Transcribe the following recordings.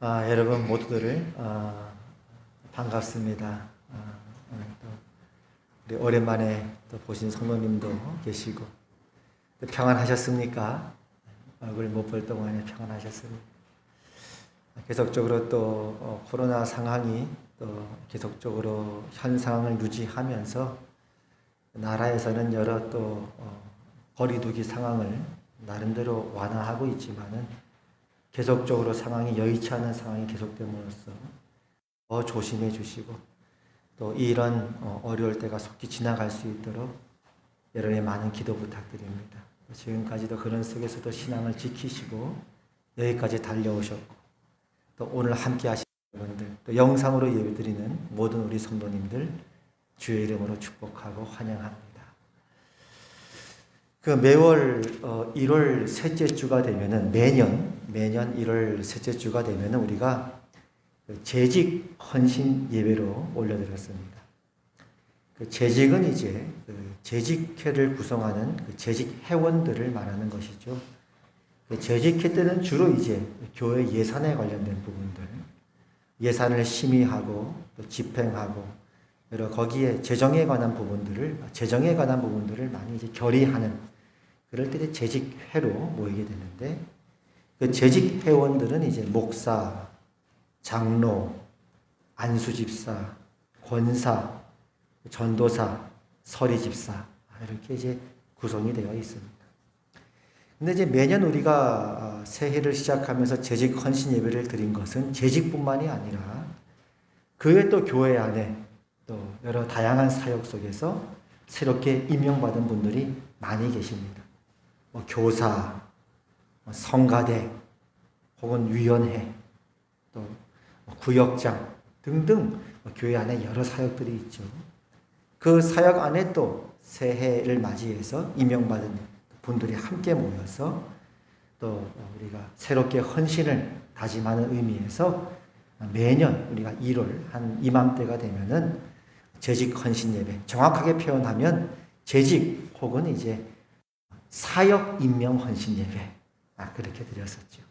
여러분 모두들을 반갑습니다. 오늘 또 우리 오랜만에 또 보신 성도님도 계시고 평안하셨습니까? 얼굴 못 볼 동안에 평안하셨습니까? 계속적으로 또 코로나 상황이 또 계속적으로 현 상황을 유지하면서 나라에서는 여러 또 거리두기 상황을 나름대로 완화하고 있지만은 계속적으로 상황이 여의치 않은 상황이 계속됨으로써 더 조심해 주시고 또 이런 어려울 때가 속히 지나갈 수 있도록 여러분의 많은 기도 부탁드립니다. 지금까지도 그런 속에서도 신앙을 지키시고 여기까지 달려오셨고 또 오늘 함께 하신 여러분들 또 영상으로 예배드리는 모든 우리 성도님들 주의 이름으로 축복하고 환영합니다. 매월 1월 셋째 주가 되면은 매년 1월 셋째 주가 되면은 우리가 재직 헌신 예배로 올려드렸습니다. 재직은 이제 재직회를 구성하는 재직 회원들을 말하는 것이죠. 재직회 때는 주로 이제 교회 예산에 관련된 부분들, 예산을 심의하고 또 집행하고 여러 거기에 재정에 관한 부분들을 많이 이제 결의하는 그럴 때 재직회로 모이게 되는데 그 재직 회원들은 이제 목사, 장로, 안수집사, 권사, 전도사, 서리집사 이렇게 이제 구성이 되어 있습니다. 근데 이제 매년 우리가 새해를 시작하면서 재직 헌신 예배를 드린 것은 재직뿐만이 아니라 그 외 또 교회 안에 또 여러 다양한 사역 속에서 새롭게 임명받은 분들이 많이 계십니다. 교사, 성가대, 혹은 위원회, 또 구역장 등등 교회 안에 여러 사역들이 있죠. 그 사역 안에 또 새해를 맞이해서 임명받은 분들이 함께 모여서 또 우리가 새롭게 헌신을 다짐하는 의미에서 매년 우리가 1월 한 이맘때가 되면은 재직 헌신 예배, 정확하게 표현하면 재직 혹은 이제 사역 임명 헌신 예배 그렇게 드렸었죠.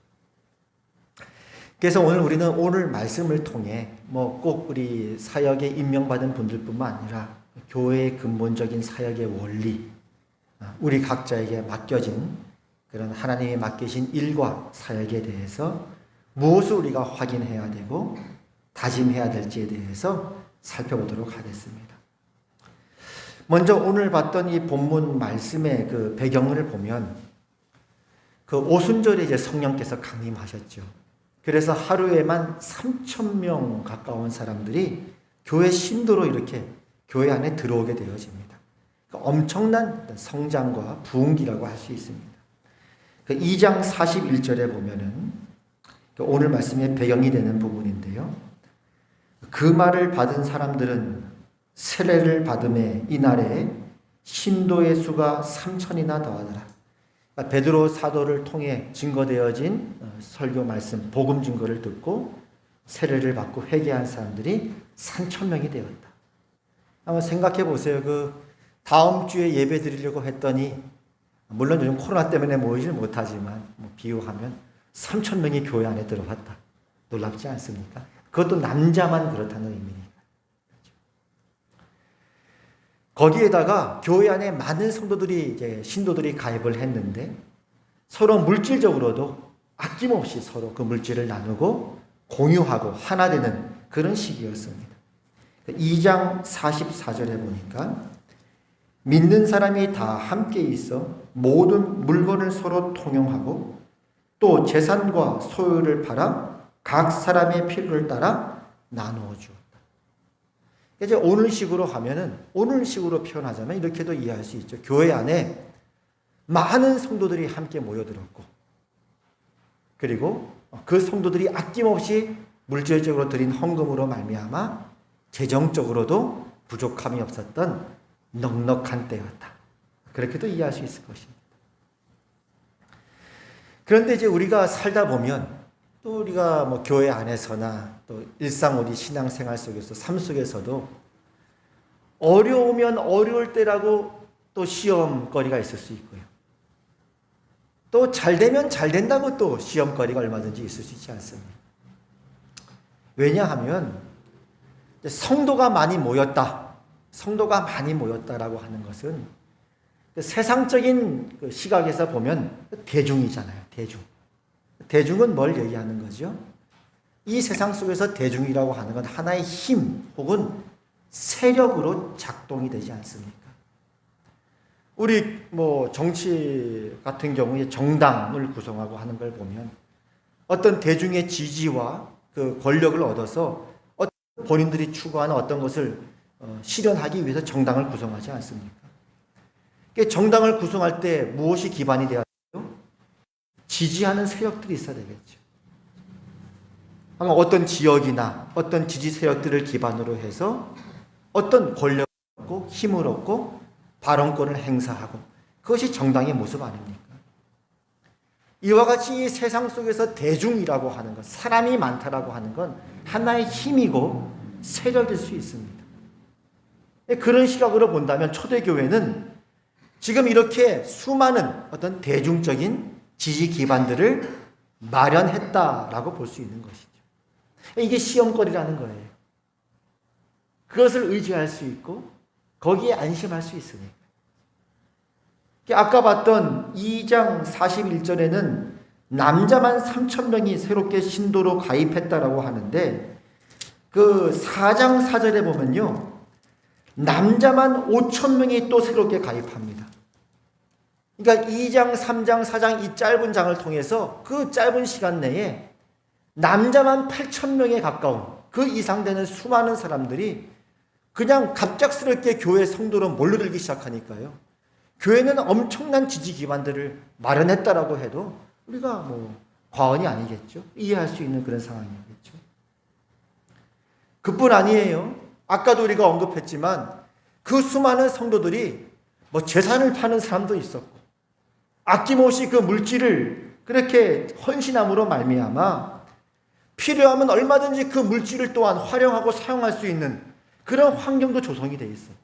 그래서 우리는 오늘 말씀을 통해 꼭 우리 사역에 임명받은 분들뿐만 아니라 교회의 근본적인 사역의 원리, 우리 각자에게 맡겨진 그런 하나님이 맡기신 일과 사역에 대해서 무엇을 우리가 확인해야 되고 다짐해야 될지에 대해서 살펴보도록 하겠습니다. 먼저 오늘 봤던 이 본문 말씀의 그 배경을 보면 그 오순절에 이제 성령께서 강림하셨죠. 그래서 하루에만 3,000명 가까운 사람들이 교회 신도로 이렇게 교회 안에 들어오게 되어집니다. 그러니까 엄청난 성장과 부흥기라고 할 수 있습니다. 2장 41절에 보면은 오늘 말씀의 배경이 되는 부분인데요. 그 말을 받은 사람들은 세례를 받음에 이날에 신도의 수가 3,000이나 더하더라. 그러니까 베드로 사도를 통해 증거되어진 설교 말씀, 복음 증거를 듣고 세례를 받고 회개한 사람들이 3,000명이 되었다. 한번 생각해 보세요. 다음 주에 예배 드리려고 했더니 물론 요즘 코로나 때문에 모이질 못하지만 비유하면 3,000명이 교회 안에 들어왔다. 놀랍지 않습니까? 그것도 남자만 그렇다는 의미니까. 거기에다가 교회 안에 많은 성도들이 이제 신도들이 가입을 했는데 서로 물질적으로도 아낌없이 서로 그 물질을 나누고 공유하고 하나 되는 그런 시기였습니다. 2장 44절에 보니까 믿는 사람이 다 함께 있어 모든 물건을 서로 통용하고 또 재산과 소유를 팔아 각 사람의 필요를 따라 나누어 주었다. 이제 오늘식으로 하면은 오늘식으로 표현하자면 이렇게도 이해할 수 있죠. 교회 안에 많은 성도들이 함께 모여들었고 그리고 그 성도들이 아낌없이 물질적으로 드린 헌금으로 말미암아 재정적으로도 부족함이 없었던 넉넉한 때였다. 그렇게도 이해할 수 있을 것입니다. 그런데 이제 우리가 살다 보면 또 우리가 교회 안에서나 또 일상 우리 신앙생활 속에서 삶 속에서도 어려우면 어려울 때라고 또 시험거리가 있을 수 있고요. 또 잘 되면 잘 된다고 또 시험거리가 얼마든지 있을 수 있지 않습니까? 왜냐하면 성도가 많이 모였다. 성도가 많이 모였다라고 하는 것은 세상적인 시각에서 보면 대중이잖아요. 대중. 대중은 뭘 얘기하는 거죠? 이 세상 속에서 대중이라고 하는 건 하나의 힘 혹은 세력으로 작동이 되지 않습니까? 우리 정치 같은 경우에 정당을 구성하고 하는 걸 보면 어떤 대중의 지지와 그 권력을 얻어서 본인들이 추구하는 어떤 것을 실현하기 위해서 정당을 구성하지 않습니까? 정당을 구성할 때 무엇이 기반이 되어야 돼요? 지지하는 세력들이 있어야 되겠죠. 어떤 지역이나 어떤 지지 세력들을 기반으로 해서 어떤 권력을 얻고 힘을 얻고 발언권을 행사하고, 그것이 정당의 모습 아닙니까? 이와 같이 이 세상 속에서 대중이라고 하는 것, 사람이 많다라고 하는 건 하나의 힘이고 세력일 수 있습니다. 그런 시각으로 본다면 초대교회는 지금 이렇게 수많은 어떤 대중적인 지지 기반들을 마련했다라고 볼 수 있는 것이죠. 이게 시험거리라는 거예요. 그것을 의지할 수 있고 거기에 안심할 수 있으니까. 아까 봤던 2장 41절에는 남자만 3,000명이 새롭게 신도로 가입했다라고 하는데, 그 4장 4절에 보면요, 남자만 5,000명이 또 새롭게 가입합니다. 그러니까 2장, 3장, 4장 이 짧은 장을 통해서 그 짧은 시간 내에 남자만 8,000명에 가까운 그 이상 되는 수많은 사람들이 그냥 갑작스럽게 교회 성도로 몰려들기 시작하니까요. 교회는 엄청난 지지 기반들을 마련했다라고 해도 우리가 과언이 아니겠죠. 이해할 수 있는 그런 상황이겠죠. 그뿐 아니에요. 아까도 우리가 언급했지만 그 수많은 성도들이 재산을 파는 사람도 있었고, 아낌없이 그 물질을 그렇게 헌신함으로 말미암아 필요하면 얼마든지 그 물질을 또한 활용하고 사용할 수 있는 그런 환경도 조성이 되어 있어요.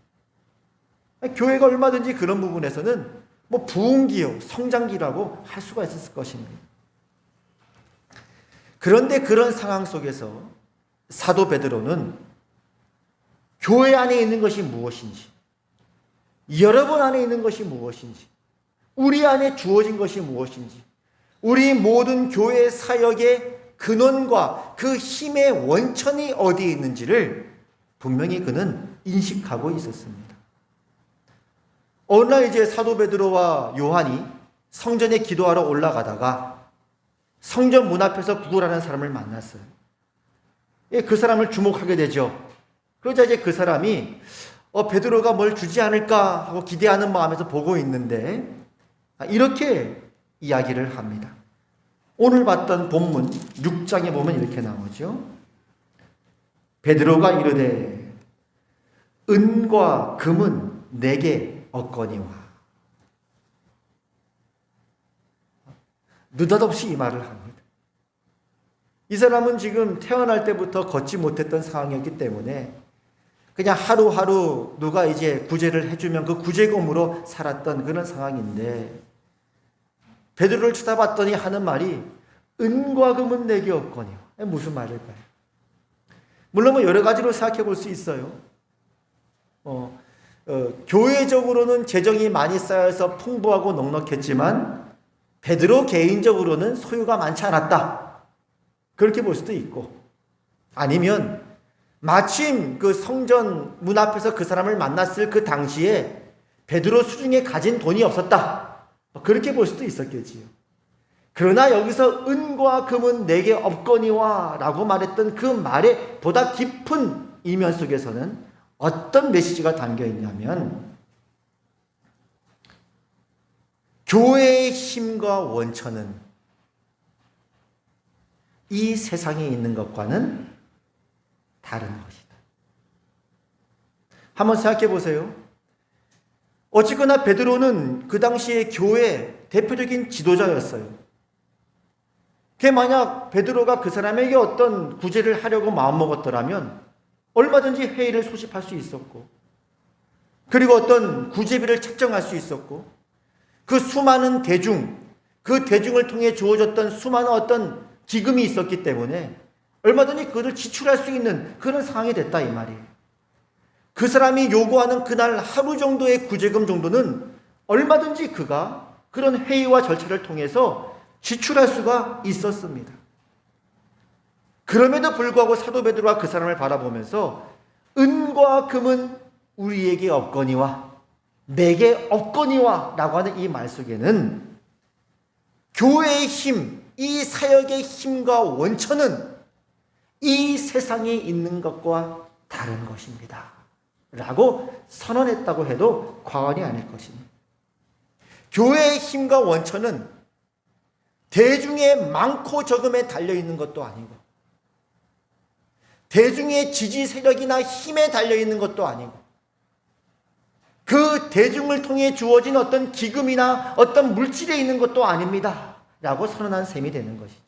교회가 얼마든지 그런 부분에서는 부흥기요, 성장기라고 할 수가 있었을 것입니다. 그런데 그런 상황 속에서 사도 베드로는 교회 안에 있는 것이 무엇인지, 여러분 안에 있는 것이 무엇인지, 우리 안에 주어진 것이 무엇인지, 우리 모든 교회 사역의 근원과 그 힘의 원천이 어디에 있는지를 분명히 그는 인식하고 있었습니다. 어느 날 이제 사도 베드로와 요한이 성전에 기도하러 올라가다가 성전 문 앞에서 구걸하는 사람을 만났어요. 그 사람을 주목하게 되죠. 그러자 이제 그 사람이 베드로가 뭘 주지 않을까 하고 기대하는 마음에서 보고 있는데 이렇게 이야기를 합니다. 오늘 봤던 본문 6장에 보면 이렇게 나오죠. 베드로가 이르되 은과 금은 내게 없거니와. 느닷없이 이 말을 합니다. 이 사람은 지금 태어날 때부터 걷지 못했던 상황이었기 때문에 그냥 하루하루 누가 이제 구제를 해주면 그 구제금으로 살았던 그런 상황인데, 베드로를 쳐다봤더니 하는 말이 은과 금은 내게 없거니와. 무슨 말일까요? 물론 여러 가지로 생각해 볼 수 있어요. 교회적으로는 재정이 많이 쌓여서 풍부하고 넉넉했지만 베드로 개인적으로는 소유가 많지 않았다. 그렇게 볼 수도 있고, 아니면 마침 그 성전 문 앞에서 그 사람을 만났을 그 당시에 베드로 수중에 가진 돈이 없었다. 그렇게 볼 수도 있었겠지요. 그러나 여기서 은과 금은 내게 없거니와 라고 말했던 그 말의 보다 깊은 이면 속에서는 어떤 메시지가 담겨 있냐면, 교회의 힘과 원천은 이 세상에 있는 것과는 다른 것이다. 한번 생각해 보세요. 어쨌거나 베드로는 그 당시에 교회의 대표적인 지도자였어요. 만약 베드로가 그 사람에게 어떤 구제를 하려고 마음먹었더라면 얼마든지 회의를 소집할 수 있었고, 그리고 어떤 구제비를 책정할 수 있었고, 그 수많은 대중, 그 대중을 통해 주어졌던 수많은 어떤 기금이 있었기 때문에 얼마든지 그것을 지출할 수 있는 그런 상황이 됐다 이 말이에요. 그 사람이 요구하는 그날 하루 정도의 구제금 정도는 얼마든지 그가 그런 회의와 절차를 통해서 지출할 수가 있었습니다. 그럼에도 불구하고 사도 베드로가 그 사람을 바라보면서 은과 금은 우리에게 없거니와 내게 없거니와 라고 하는 이 말 속에는 교회의 힘, 이 사역의 힘과 원천은 이 세상에 있는 것과 다른 것입니다 라고 선언했다고 해도 과언이 아닐 것입니다. 교회의 힘과 원천은 대중의 많고 적음에 달려있는 것도 아니고 대중의 지지 세력이나 힘에 달려있는 것도 아니고 그 대중을 통해 주어진 어떤 기금이나 어떤 물질에 있는 것도 아닙니다 라고 선언한 셈이 되는 것이죠.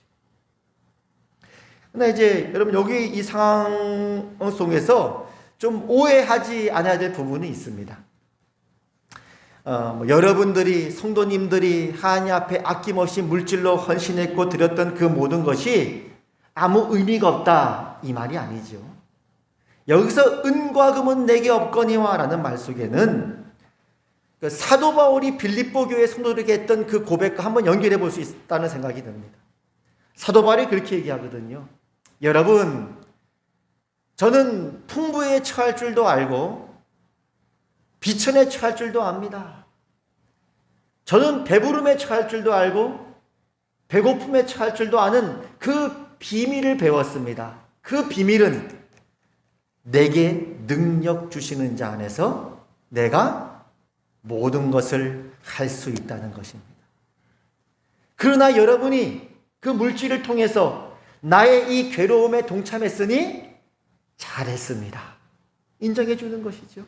그러나 이제 여러분 여기 이 상황 속에서 좀 오해하지 않아야 될 부분이 있습니다. 여러분들이 성도님들이 하나님 앞에 아낌없이 물질로 헌신했고 드렸던 그 모든 것이 아무 의미가 없다 이 말이 아니죠. 여기서 은과 금은 내게 없거니와 라는 말 속에는 그 사도 바울이 빌립보 교회 성도들에게 했던 그 고백과 한번 연결해 볼 수 있다는 생각이 듭니다. 사도 바울이 그렇게 얘기하거든요. 여러분, 저는 풍부에 처할 줄도 알고 비천에 처할 줄도 압니다. 저는 배부름에 처할 줄도 알고 배고픔에 처할 줄도 아는 그 비밀을 배웠습니다. 그 비밀은 내게 능력 주시는 자 안에서 내가 모든 것을 할 수 있다는 것입니다. 그러나 여러분이 그 물질을 통해서 나의 이 괴로움에 동참했으니 잘했습니다. 인정해 주는 것이죠.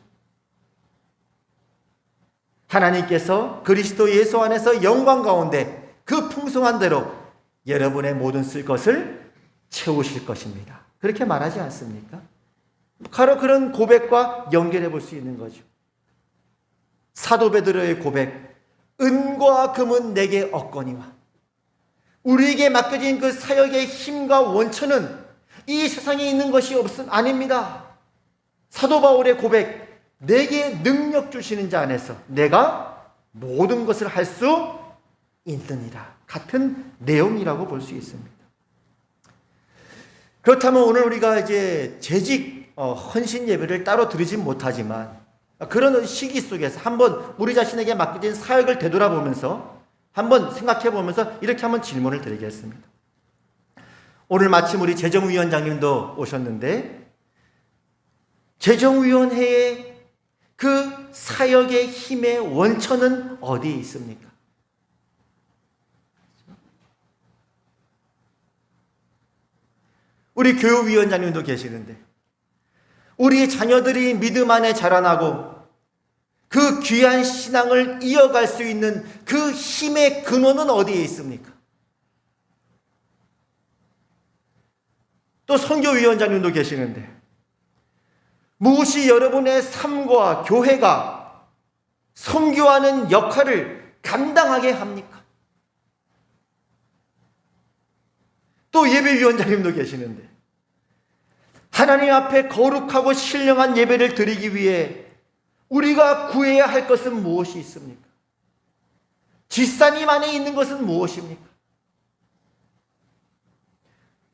하나님께서 그리스도 예수 안에서 영광 가운데 그 풍성한 대로 여러분의 모든 쓸 것을 채우실 것입니다. 그렇게 말하지 않습니까? 바로 그런 고백과 연결해 볼 수 있는 거죠. 사도 베드로의 고백, 은과 금은 내게 없거니와 우리에게 맡겨진 그 사역의 힘과 원천은 이 세상에 있는 것이 아닙니다. 사도 바울의 고백, 내게 능력 주시는 자 안에서 내가 모든 것을 할 수 있느니라. 같은 내용이라고 볼 수 있습니다. 그렇다면 오늘 우리가 이제 재직 헌신 예배를 따로 드리진 못하지만 그런 시기 속에서 한번 우리 자신에게 맡겨진 사역을 되돌아보면서 한번 생각해 보면서 이렇게 한번 질문을 드리겠습니다. 오늘 마침 우리 재정위원장님도 오셨는데 재정위원회의 그 사역의 힘의 원천은 어디에 있습니까? 우리 교육위원장님도 계시는데 우리 자녀들이 믿음 안에 자라나고 그 귀한 신앙을 이어갈 수 있는 그 힘의 근원은 어디에 있습니까? 또 선교위원장님도 계시는데 무엇이 여러분의 삶과 교회가 선교하는 역할을 감당하게 합니까? 또 예배위원장님도 계시는데 하나님 앞에 거룩하고 신령한 예배를 드리기 위해 우리가 구해야 할 것은 무엇이 있습니까? 집사님 안에 있는 것은 무엇입니까?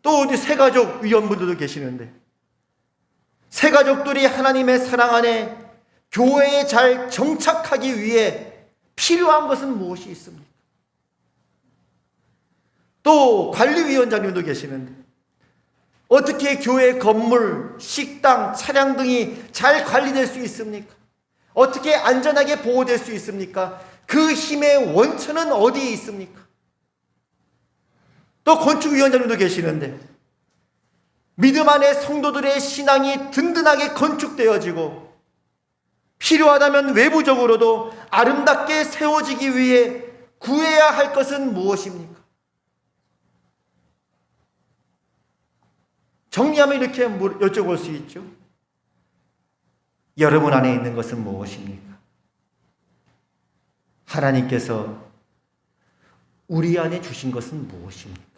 또 우리 새가족 위원분들도 계시는데 새가족들이 하나님의 사랑 안에 교회에 잘 정착하기 위해 필요한 것은 무엇이 있습니까? 또 관리위원장님도 계시는데 어떻게 교회 건물, 식당, 차량 등이 잘 관리될 수 있습니까? 어떻게 안전하게 보호될 수 있습니까? 그 힘의 원천은 어디에 있습니까? 또 건축위원장님도 계시는데 믿음 안에 성도들의 신앙이 든든하게 건축되어지고 필요하다면 외부적으로도 아름답게 세워지기 위해 구해야 할 것은 무엇입니까? 정리하면 이렇게 여쭤볼 수 있죠. 여러분 안에 있는 것은 무엇입니까? 하나님께서 우리 안에 주신 것은 무엇입니까?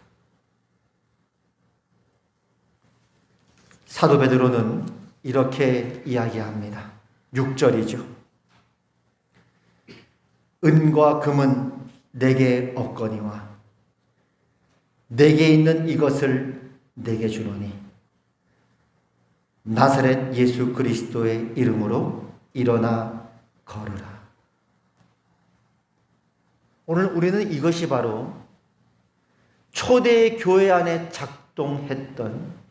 사도 베드로는 이렇게 이야기합니다. 6절이죠. 은과 금은 내게 없거니와 내게 있는 이것을 내게 주노니 나사렛 예수 그리스도의 이름으로 일어나 걸으라. 오늘 우리는 이것이 바로 초대 교회 안에 작동했던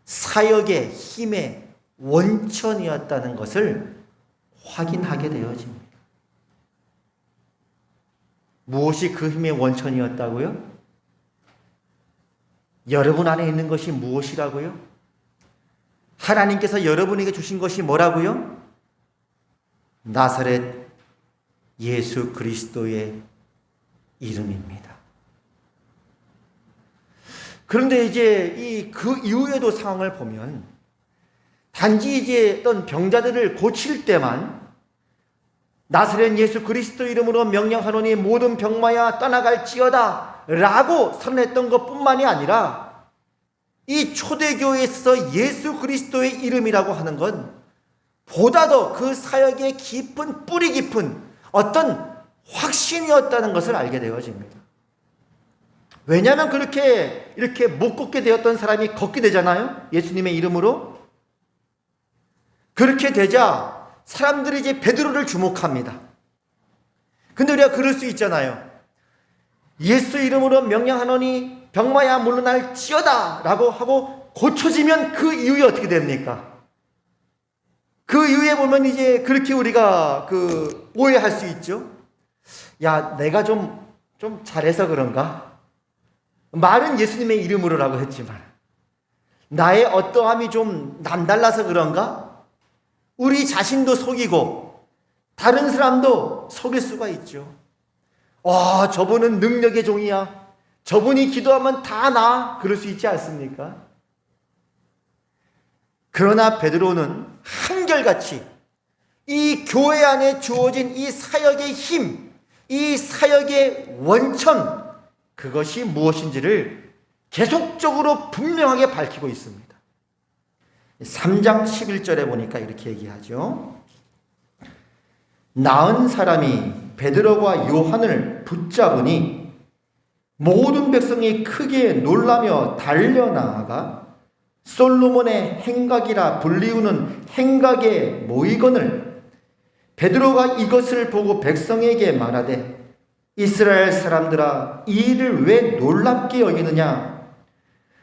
사역의 힘의 원천이었다는 것을 확인하게 되어집니다. 무엇이 그 힘의 원천이었다고요? 여러분 안에 있는 것이 무엇이라고요? 하나님께서 여러분에게 주신 것이 뭐라고요? 나사렛 예수 그리스도의 이름입니다. 그런데 이제 그 이후에도 상황을 보면 단지 이제 어떤 병자들을 고칠 때만 나사렛 예수 그리스도 이름으로 명령하노니 모든 병마야 떠나갈지어다 라고 선언했던 것뿐만이 아니라 이 초대교회에서 예수 그리스도의 이름이라고 하는 건 보다 더 그 사역의 깊은 뿌리 깊은 어떤 확신이었다는 것을 알게 되어집니다. 왜냐하면 그렇게 이렇게 못 걷게 되었던 사람이 걷게 되잖아요. 예수님의 이름으로. 그렇게 되자 사람들이 이제 베드로를 주목합니다. 근데 우리가 그럴 수 있잖아요. 예수 이름으로 명령하노니 병마야 물러날지어다 라고 하고 고쳐지면 그 이후에 어떻게 됩니까? 그 이후에 보면 이제 그렇게 우리가 오해할 수 있죠. 야, 내가 좀 잘해서 그런가? 말은 예수님의 이름으로라고 했지만 나의 어떠함이 좀 남달라서 그런가? 우리 자신도 속이고 다른 사람도 속일 수가 있죠. 저분은 능력의 종이야. 저분이 기도하면 다 나. 그럴 수 있지 않습니까? 그러나 베드로는 한결같이 이 교회 안에 주어진 이 사역의 힘, 이 사역의 원천, 그것이 무엇인지를 계속적으로 분명하게 밝히고 있습니다. 3장 11절에 보니까 이렇게 얘기하죠. 나은 사람이 베드로와 요한을 붙잡으니 모든 백성이 크게 놀라며 달려나아가 솔로몬의 행각이라 불리우는 행각에 모이거늘 베드로가 이것을 보고 백성에게 말하되 이스라엘 사람들아 이 일을 왜 놀랍게 여기느냐?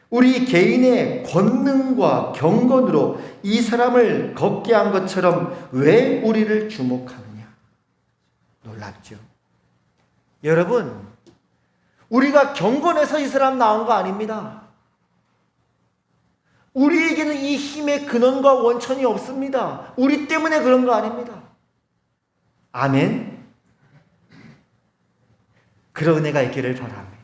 우리 개인의 권능과 경건으로 이 사람을 걷게 한 것처럼 왜 우리를 주목하느냐? 놀랍죠. 여러분, 우리가 경건해서 이 사람 나온 거 아닙니다. 우리에게는 이 힘의 근원과 원천이 없습니다. 우리 때문에 그런 거 아닙니다. 아멘. 그런 은혜가 있기를 바랍니다.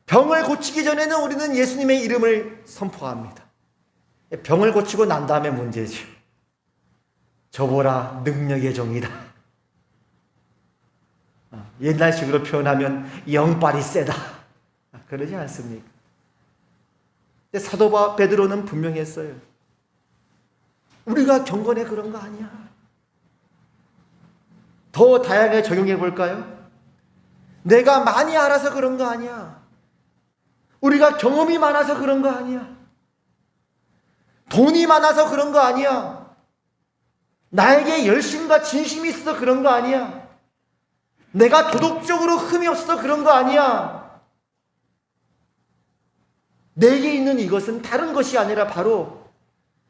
병을 고치기 전에는 우리는 예수님의 이름을 선포합니다. 병을 고치고 난 다음에 문제죠. 저보라 능력의 종이다. 옛날식으로 표현하면 영빨이 세다. 그러지 않습니까? 사도 베드로는 분명했어요. 우리가 경건해 그런 거 아니야. 더 다양하게 적용해 볼까요? 내가 많이 알아서 그런 거 아니야. 우리가 경험이 많아서 그런 거 아니야. 돈이 많아서 그런 거 아니야. 나에게 열심과 진심이 있어서 그런 거 아니야. 내가 도덕적으로 흠이 없어서 그런 거 아니야. 내게 있는 이것은 다른 것이 아니라 바로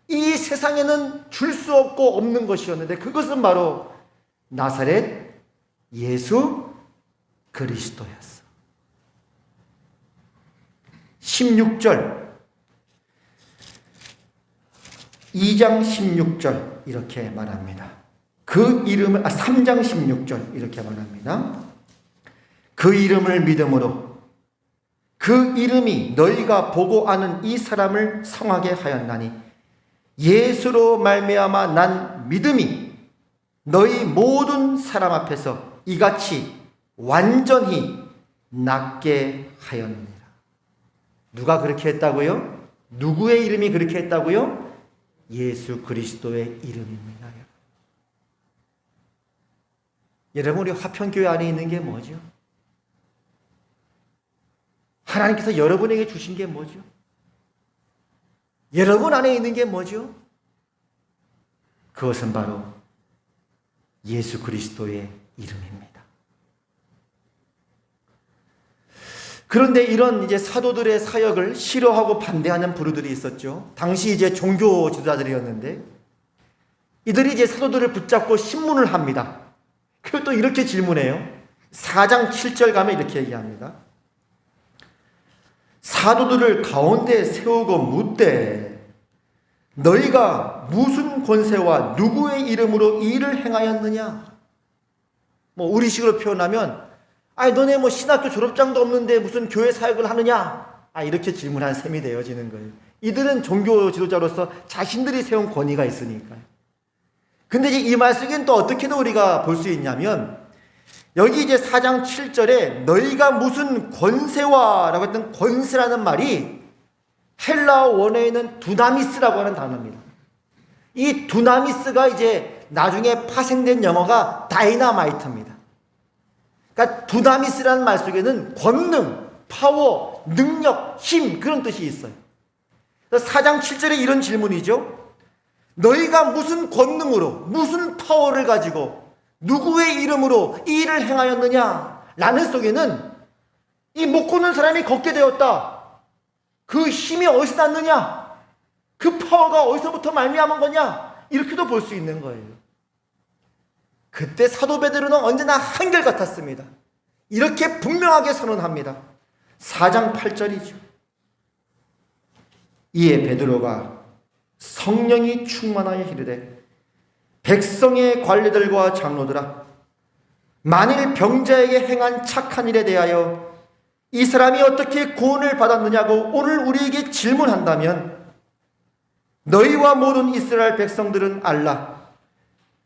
이 세상에는 줄 수 없고 없는 것이었는데 그것은 바로 나사렛 예수 그리스도였어. 16절 2장 16절 이렇게 말합니다. 그 이름을 3장 16절 이렇게 말합니다. 그 이름을 믿음으로 그 이름이 너희가 보고 아는 이 사람을 성하게 하였나니 예수로 말미암아 난 믿음이 너희 모든 사람 앞에서 이같이 완전히 낫게 하였느니라. 누가 그렇게 했다고요? 누구의 이름이 그렇게 했다고요? 예수 그리스도의 이름입니다. 여러분, 우리 화평교회 안에 있는 게 뭐죠? 하나님께서 여러분에게 주신 게 뭐죠? 여러분 안에 있는 게 뭐죠? 그것은 바로 예수 그리스도의 이름입니다. 그런데 이런 이제 사도들의 사역을 싫어하고 반대하는 부류들이 있었죠. 당시 이제 종교 지도자들이었는데 이들이 이제 사도들을 붙잡고 신문을 합니다. 그리고 또 이렇게 질문해요. 4장 7절 가면 이렇게 얘기합니다. 사도들을 가운데 세우고 묻되 너희가 무슨 권세와 누구의 이름으로 이 일을 행하였느냐? 뭐 우리식으로 표현하면 너네 뭐 신학교 졸업장도 없는데 무슨 교회 사역을 하느냐? 이렇게 질문한 셈이 되어지는 거예요. 이들은 종교 지도자로서 자신들이 세운 권위가 있으니까요. 근데 이제 이 말 속엔 또 어떻게도 우리가 볼 수 있냐면 여기 이제 4장 7절에 너희가 무슨 권세와 라고 했던 권세라는 말이 헬라어 원어에는 두나미스라고 하는 단어입니다. 이 두나미스가 이제 나중에 파생된 영어가 다이나마이트입니다. 그러니까 두나미스라는 말 속에는 권능, 파워, 능력, 힘 그런 뜻이 있어요. 4장 7절에 이런 질문이죠. 너희가 무슨 권능으로 무슨 파워를 가지고 누구의 이름으로 이 일을 행하였느냐? 라는 속에는 이 못 걷는 사람이 걷게 되었다. 그 힘이 어디서 났느냐? 그 파워가 어디서부터 말미암은 거냐? 이렇게도 볼 수 있는 거예요. 그때 사도 베드로는 언제나 한결같았습니다. 이렇게 분명하게 선언합니다. 4장 8절이죠. 이에 베드로가 성령이 충만하여 이르되 백성의 관리들과 장로들아 만일 병자에게 행한 착한 일에 대하여 이 사람이 어떻게 구원을 받았느냐고 오늘 우리에게 질문한다면 너희와 모든 이스라엘 백성들은 알라.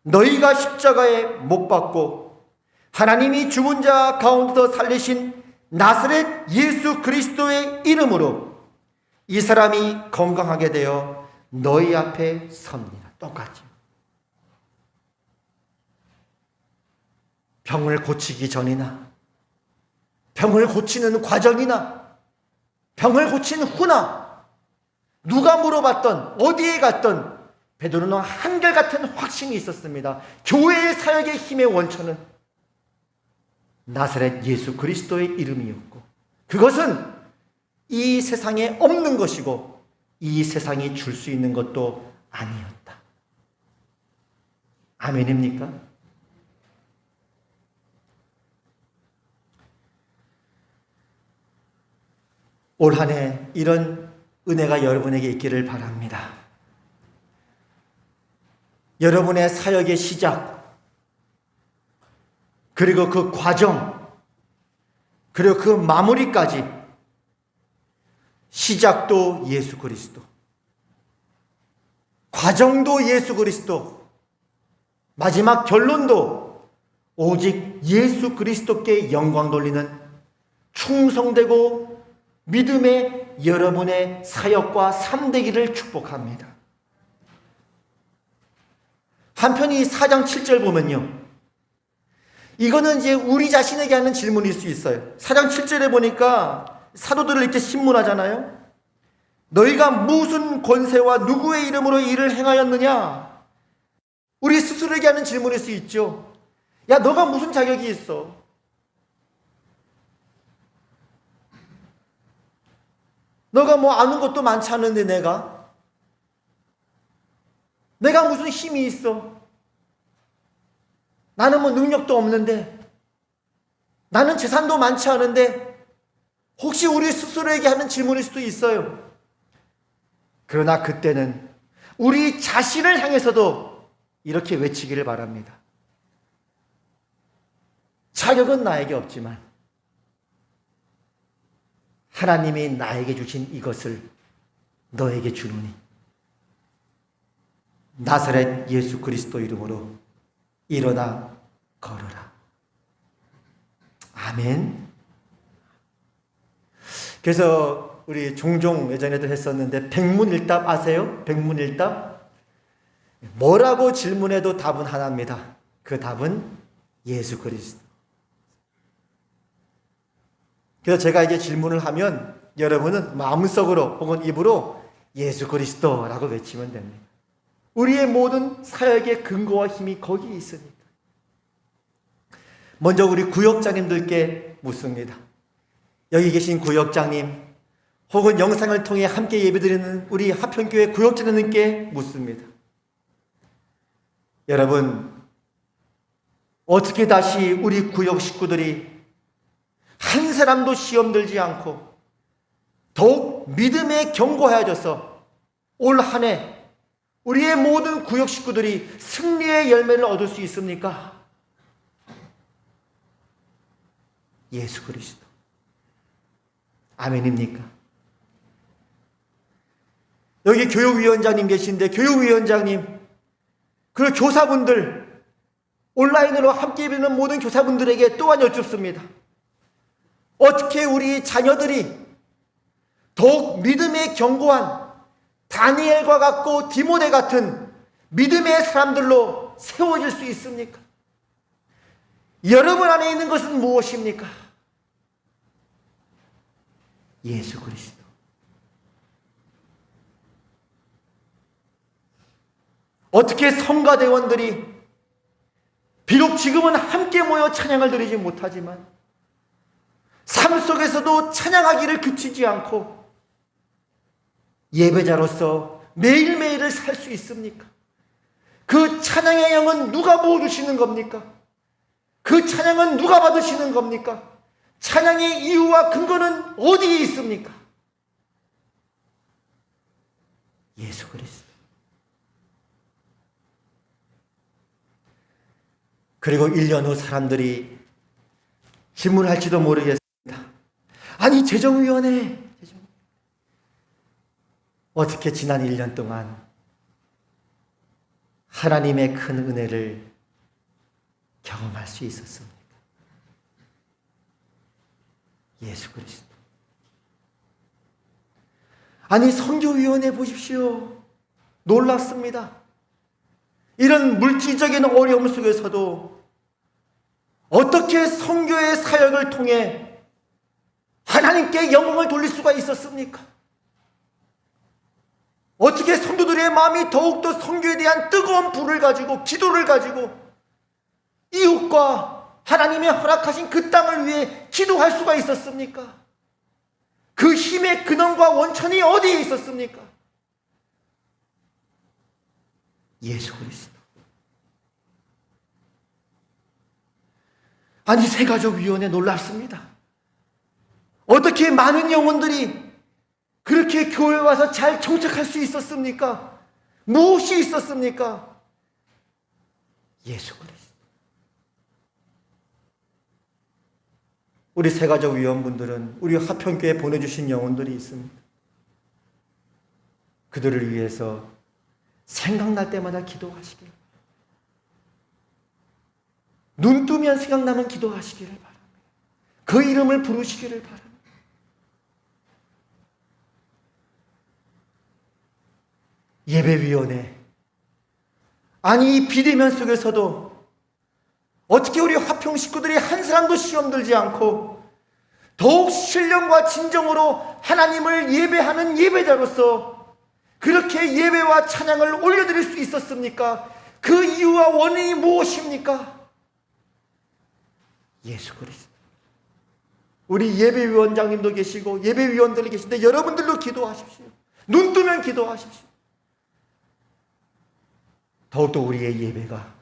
너희가 십자가에 못 박고 하나님이 죽은 자 가운데서 살리신 나사렛 예수 그리스도의 이름으로 이 사람이 건강하게 되어 너희 앞에 섭니다. 똑같이. 병을 고치기 전이나 병을 고치는 과정이나 병을 고친 후나 누가 물어봤던 어디에 갔던 베드로는 한결같은 확신이 있었습니다. 교회의 사역의 힘의 원천은 나사렛 예수 그리스도의 이름이었고 그것은 이 세상에 없는 것이고 이 세상이 줄 수 있는 것도 아니었다. 아멘입니까? 올 한 해 이런 은혜가 여러분에게 있기를 바랍니다. 여러분의 사역의 시작, 그리고 그 과정, 그리고 그 마무리까지 시작도 예수 그리스도, 과정도 예수 그리스도, 마지막 결론도 오직 예수 그리스도께 영광 돌리는 충성되고 믿음의 여러분의 사역과 삶 되기를 축복합니다. 한편 이 4장 7절 보면요, 이거는 이제 우리 자신에게 하는 질문일 수 있어요. 4장 7절에 보니까 사도들을 이렇게 신문하잖아요. 너희가 무슨 권세와 누구의 이름으로 일을 행하였느냐? 우리 스스로에게 하는 질문일 수 있죠. 야, 너가 무슨 자격이 있어? 너가 뭐 아는 것도 많지 않은데 내가 무슨 힘이 있어? 나는 뭐 능력도 없는데, 나는 재산도 많지 않은데, 혹시 우리 스스로에게 하는 질문일 수도 있어요. 그러나 그때는 우리 자신을 향해서도 이렇게 외치기를 바랍니다. 자격은 나에게 없지만 하나님이 나에게 주신 이것을 너에게 주노니 나사렛 예수 그리스도 이름으로 일어나 걸어라. 아멘. 그래서 우리 종종 예전에도 했었는데 백문일답 아세요? 백문일답? 뭐라고 질문해도 답은 하나입니다. 그 답은 예수 그리스도. 그래서 제가 이제 질문을 하면 여러분은 마음속으로 혹은 입으로 예수 그리스도라고 외치면 됩니다. 우리의 모든 사역의 근거와 힘이 거기에 있습니다. 먼저 우리 구역장님들께 묻습니다. 여기 계신 구역장님 혹은 영상을 통해 함께 예배드리는 우리 하평교회 구역장님께 묻습니다. 여러분, 어떻게 다시 우리 구역 식구들이 한 사람도 시험 들지 않고 더욱 믿음에 견고해져서 올 한 해 우리의 모든 구역 식구들이 승리의 열매를 얻을 수 있습니까? 예수 그리스도. 아멘입니까? 여기 교육위원장님 계신데 교육위원장님 그리고 교사분들 온라인으로 함께 예배하는 모든 교사분들에게 또한 여쭙습니다. 어떻게 우리 자녀들이 더욱 믿음에 견고한 다니엘과 같고 디모데 같은 믿음의 사람들로 세워질 수 있습니까? 여러분 안에 있는 것은 무엇입니까? 예수 그리스도. 어떻게 성가대원들이 비록 지금은 함께 모여 찬양을 드리지 못하지만 삶 속에서도 찬양하기를 그치지 않고 예배자로서 매일매일을 살 수 있습니까? 그 찬양의 영은 누가 부어주시는 겁니까? 그 찬양은 누가 받으시는 겁니까? 찬양의 이유와 근거는 어디에 있습니까? 예수 그리스도. 그리고 1년 후 사람들이 질문할지도 모르겠습니다. 아니 재정위원회 어떻게 지난 1년 동안 하나님의 큰 은혜를 경험할 수 있었습니까? 예수 그리스도. 아니 선교위원회 보십시오. 놀랍습니다. 이런 물질적인 어려움 속에서도 어떻게 선교의 사역을 통해 하나님께 영광을 돌릴 수가 있었습니까? 어떻게 성도들의 마음이 더욱더 선교에 대한 뜨거운 불을 가지고 기도를 가지고 이웃과 하나님의 허락하신 그 땅을 위해 기도할 수가 있었습니까? 그 힘의 근원과 원천이 어디에 있었습니까? 예수 그리스도. 아니 새가족위원회 놀랍습니다. 어떻게 많은 영혼들이 그렇게 교회에 와서 잘 정착할 수 있었습니까? 무엇이 있었습니까? 예수 그리스도. 우리 새가족 위원분들은 우리 하평교회에 보내주신 영혼들이 있습니다. 그들을 위해서 생각날 때마다 기도하시길, 눈 뜨면 생각나면 기도하시기를 바랍니다. 그 이름을 부르시기를 바랍니다. 예배위원회, 아니 이 비대면 속에서도 어떻게 우리 화평 식구들이 한 사람도 시험 들지 않고 더욱 신령과 진정으로 하나님을 예배하는 예배자로서 그렇게 예배와 찬양을 올려드릴 수 있었습니까? 그 이유와 원인이 무엇입니까? 예수 그리스도. 우리 예배위원장님도 계시고 예배위원들이 계신데 여러분들도 기도하십시오. 눈 뜨면 기도하십시오. 더욱더 우리의 예배가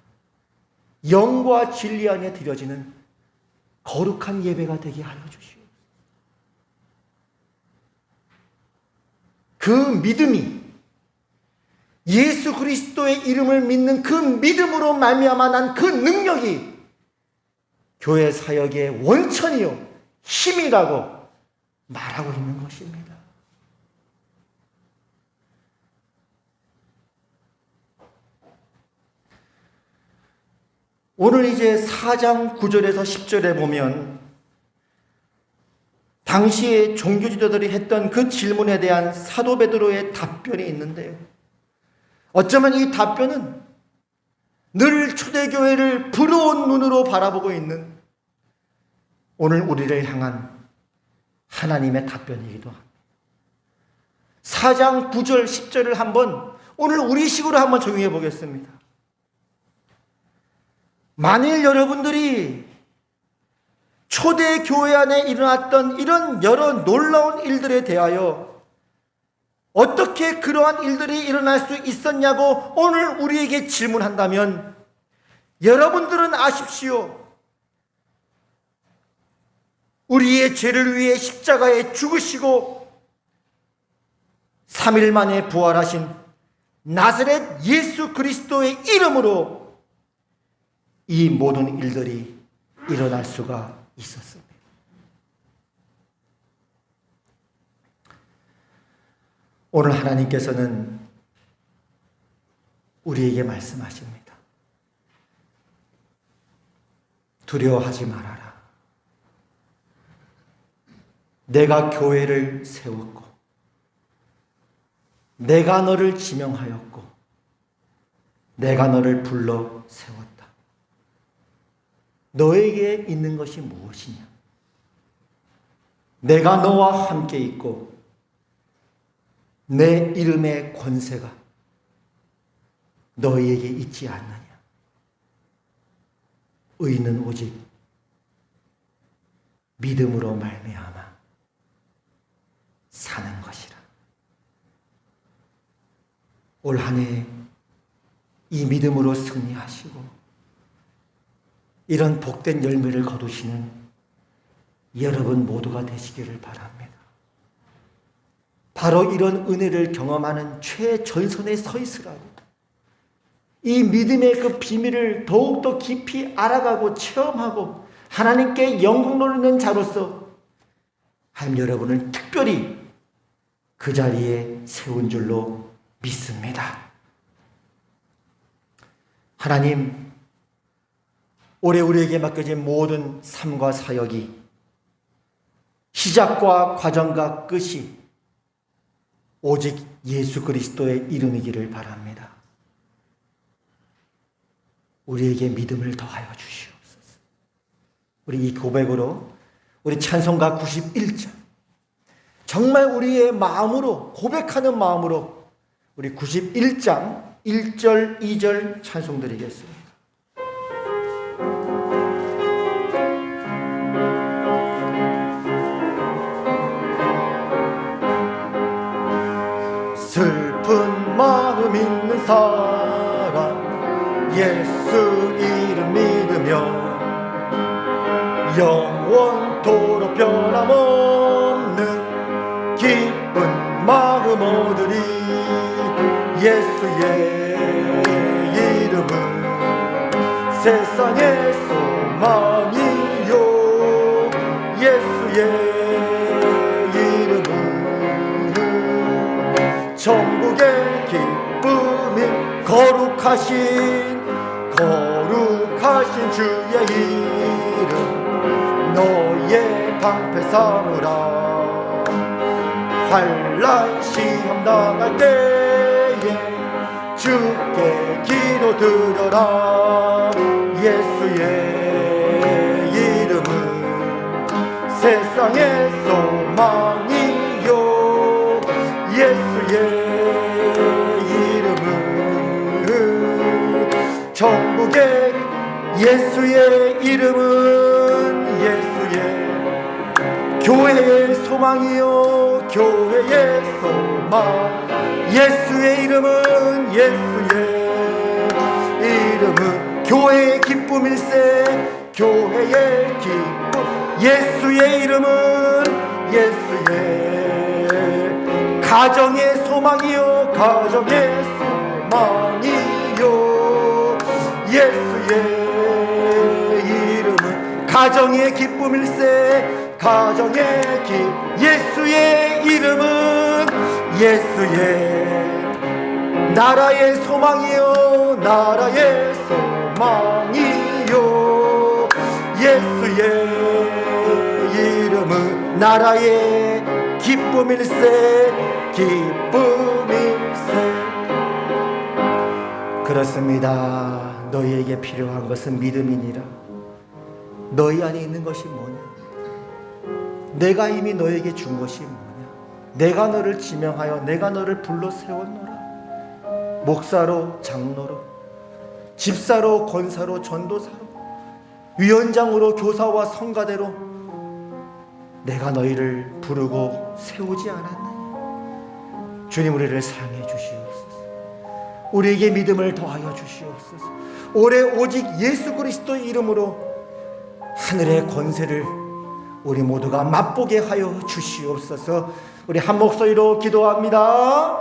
영과 진리 안에 드려지는 거룩한 예배가 되게 하여 주시오. 그 믿음이 예수 그리스도의 이름을 믿는 그 믿음으로 말미암아 난 그 능력이 교회 사역의 원천이요 힘이라고 말하고 있는 것입니다. 오늘 이제 4장 9절에서 10절에 보면 당시의 종교 지도자들이 했던 그 질문에 대한 사도 베드로의 답변이 있는데요. 어쩌면 이 답변은 늘 초대교회를 부러운 눈으로 바라보고 있는 오늘 우리를 향한 하나님의 답변이기도 합니다. 4장 9절 10절을 한번 오늘 우리식으로 한번 적용해 보겠습니다. 만일 여러분들이 초대교회 안에 일어났던 이런 여러 놀라운 일들에 대하여 어떻게 그러한 일들이 일어날 수 있었냐고 오늘 우리에게 질문한다면 여러분들은 아십시오. 우리의 죄를 위해 십자가에 죽으시고 3일 만에 부활하신 나사렛 예수 그리스도의 이름으로 이 모든 일들이 일어날 수가 있었습니다. 오늘 하나님께서는 우리에게 말씀하십니다. 두려워하지 말아라. 내가 교회를 세웠고 내가 너를 지명하였고 내가 너를 불러 세웠다. 너에게 있는 것이 무엇이냐? 내가 너와 함께 있고 내 이름의 권세가 너희에게 있지 않느냐? 의인은 오직 믿음으로 말미암아 사는 것이라. 올 한 해 이 믿음으로 승리하시고 이런 복된 열매를 거두시는 여러분 모두가 되시기를 바랍니다. 바로 이런 은혜를 경험하는 최전선에 서 있으라고 이 믿음의 그 비밀을 더욱더 깊이 알아가고 체험하고 하나님께 영광 돌리는 자로서 하나님 여러분을 특별히 그 자리에 세운 줄로 믿습니다. 하나님, 올해 우리에게 맡겨진 모든 삶과 사역이 시작과 과정과 끝이 오직 예수 그리스도의 이름이기를 바랍니다. 우리에게 믿음을 더하여 주시옵소서. 우리 이 고백으로 우리 찬송가 91장 정말 우리의 마음으로 고백하는 마음으로 우리 91장 1절 2절 찬송 드리겠습니다. 슬픈 마음 있는 사람 예수 이름 믿으며 영원토록 변함없는 기쁜 마음 얻으리. 예수의 이름은 세상의 소망이요 예수의 이름은 천국의 기쁨이 거룩하신 주의 이름 너의 방패 삼으라. 환난 시험 당할 때에 주께 기도드려라. 예수의 이름은 세상의 소망이요 예수의 이름은 천국의 예수의 이름은 예수의 교회의 소망이요 교회의 소망. 예수의 이름은 예수의 이름은 교회의 기쁨일세. 교회의 기쁨. 예수의 이름은 예수의 가정의 소망이요 가정의 소망이요 예수의 이름은 가정의 기쁨일세. 가정의 예수의 이름은 예수의 나라의 소망이요 나라의 소망이요 예수의 이름은 나라의 기쁨일세 기쁨일세. 그렇습니다. 너희에게 필요한 것은 믿음이니라. 너희 안에 있는 것이 뭐냐? 내가 이미 너에게 준 것이 뭐냐? 내가 너를 지명하여 내가 너를 불러 세웠노라. 목사로, 장로로, 집사로, 권사로, 전도사로, 위원장으로, 교사와 성가대로 내가 너희를 부르고 세우지 않았느냐? 주님, 우리를 사랑해 주시옵소서. 우리에게 믿음을 더하여 주시옵소서. 올해 오직 예수 그리스도의 이름으로 하늘의 권세를 우리 모두가 맛보게 하여 주시옵소서. 우리 한 목소리로 기도합니다.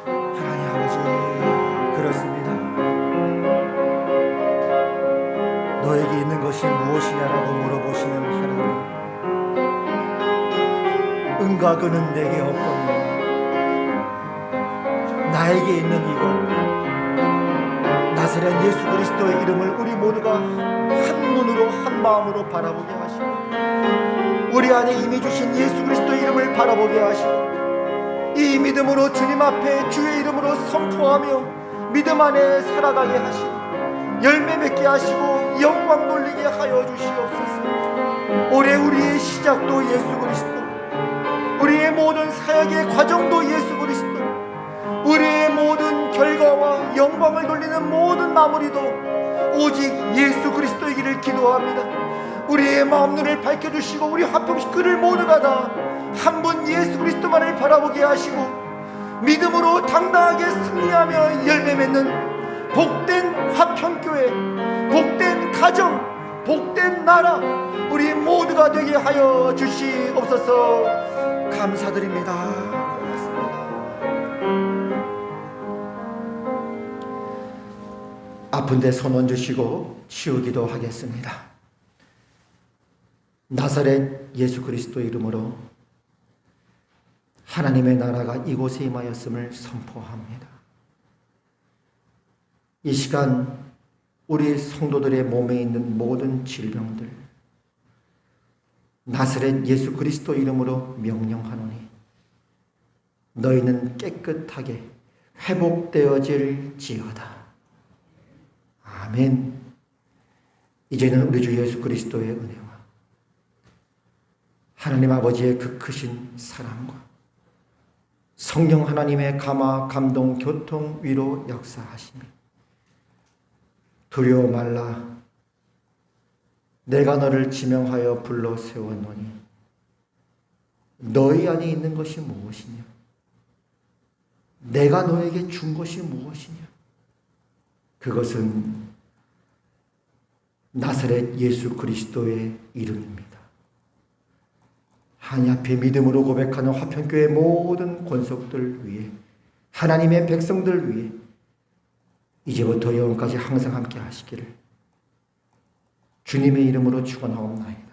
하나님 아버지, 그렇습니다. 너에게 있는 것이 무엇이냐라고 물어보시는 하나님, 은과 금은 내게 없거니와 나에게 있는 이것, 나사렛 예수 그리스도의 이름을 우리 모두가 한 눈으로 한 마음으로 바라보게 하시고, 우리 안에 임해 주신 예수 그리스도의 이름을 바라보게 하시고, 이 믿음으로 주님 앞에 주의 이름으로 선포하며 믿음 안에 살아가게 하시고, 열매 맺게 하시고 영광 돌리게 하여 주시옵소서. 올해 우리의 시작도 예수 그리스도, 우리의 모든 사역의 과정도 예수 그리스도, 우리의 모든 결과와 영광을 돌리는 모든 마무리도 오직 예수 그리스도이기를 기도합니다. 우리의 마음 눈을 밝혀주시고 우리 화평식구를 모두가 다 한 분 예수 그리스도만을 바라보게 하시고 믿음으로 당당하게 승리하며 열매 맺는 복된 화평교회, 복된 가정, 복된 나라 우리 모두가 되게 하여 주시옵소서. 감사드립니다. 아픈데 손 얹으시고 치우기도 하겠습니다. 나사렛 예수 그리스도 이름으로 하나님의 나라가 이곳에 임하였음을 선포합니다. 이 시간 우리 성도들의 몸에 있는 모든 질병들 나사렛 예수 그리스도 이름으로 명령하노니 너희는 깨끗하게 회복되어질지어다. 아멘. 이제는 우리 주 예수 그리스도의 은혜와 하나님 아버지의 그 크신 사랑과 성령 하나님의 감화, 감동, 교통, 위로 역사하심이 두려워 말라. 내가 너를 지명하여 불러 세웠노니 너희 안에 있는 것이 무엇이냐? 내가 너에게 준 것이 무엇이냐? 그것은 나사렛 예수 그리스도의 이름입니다. 하나님 앞에 믿음으로 고백하는 화평교회 모든 권속들 위해, 하나님의 백성들 위해 이제부터 영원까지 항상 함께 하시기를 주님의 이름으로 축원하옵나이다.